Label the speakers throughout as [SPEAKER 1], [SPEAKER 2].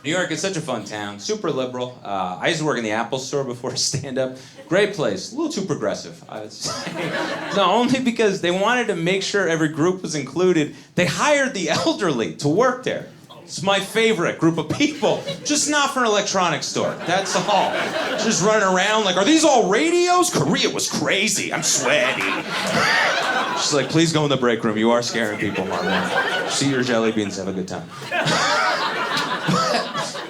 [SPEAKER 1] New York is such a fun town, super liberal. I used to work in the Apple store before stand-up. Great place, a little too progressive, I would say. No, only because they wanted to make sure every group was included. They hired the elderly to work there. It's my favorite group of people, just not for an electronics store, that's all. Just running around like, are these all radios? Korea was crazy, I'm sweaty. She's like, please go in the break room, you are scaring people, Marlon. See your jelly beans, have a good time.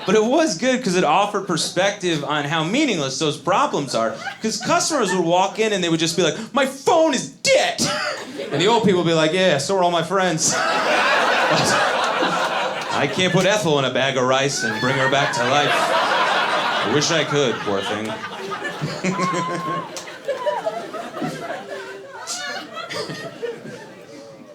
[SPEAKER 1] But it was good because it offered perspective on how meaningless those problems are. Because customers would walk in and they would just be like, my phone is dead. And the old people would be like, yeah, so are all my friends. I can't put Ethel in a bag of rice and bring her back to life. I wish I could, poor thing.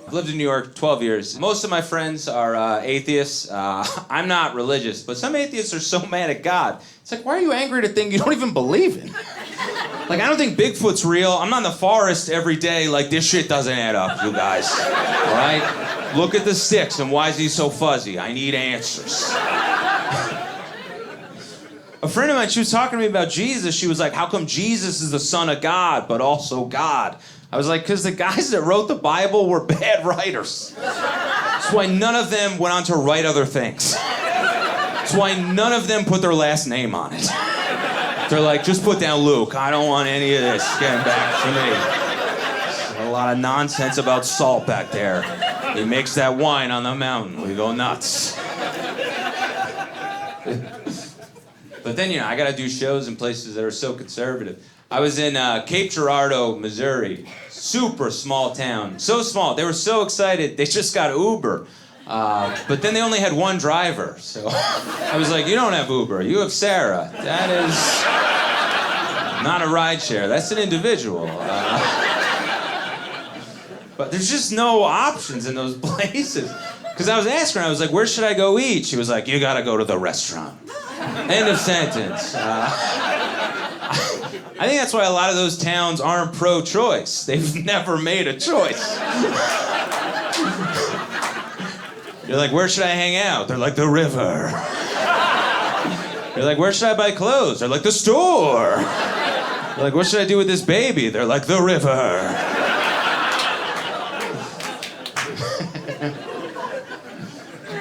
[SPEAKER 1] I've lived in New York 12 years. Most of my friends are atheists. I'm not religious, but some atheists are so mad at God. It's like, why are you angry at a thing you don't even believe in? Like, I don't think Bigfoot's real. I'm not in the forest every day like, this shit doesn't add up, you guys. All right? Look at the sticks, and why is he so fuzzy? I need answers. A friend of mine, she was talking to me about Jesus. She was like, how come Jesus is the son of God, but also God? I was like, because the guys that wrote the Bible were bad writers. That's why none of them went on to write other things. That's why none of them put their last name on it. They're like, just put down Luke. I don't want any of this getting back to me. There's a lot of nonsense about salt back there. He makes that wine on the mountain. We go nuts. But then, I got to do shows in places that are so conservative. I was in Cape Girardeau, Missouri. Super small town. So small. They were so excited, they just got Uber. But then they only had one driver. So I was like, you don't have Uber. You have Sarah. That is not a rideshare. That's an individual. But there's just no options in those places. Because I was asking her, I was like, where should I go eat? She was like, you got to go to the restaurant. End of sentence. I think that's why a lot of those towns aren't pro-choice. They've never made a choice. You're like, where should I hang out? They're like, the river. You're like, where should I buy clothes? They're like, the store. You're like, what should I do with this baby? They're like, the river.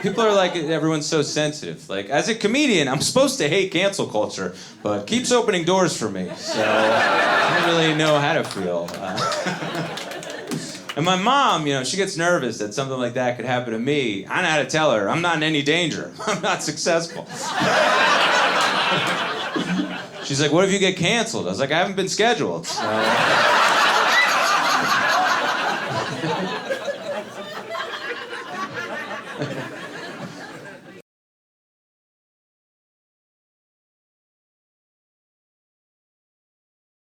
[SPEAKER 1] People are like, everyone's so sensitive. Like, as a comedian, I'm supposed to hate cancel culture, but it keeps opening doors for me, so I don't really know how to feel. And my mom, she gets nervous that something like that could happen to me. I know how to tell her, I'm not in any danger. I'm not successful. She's like, what if you get canceled? I was like, I haven't been scheduled, so...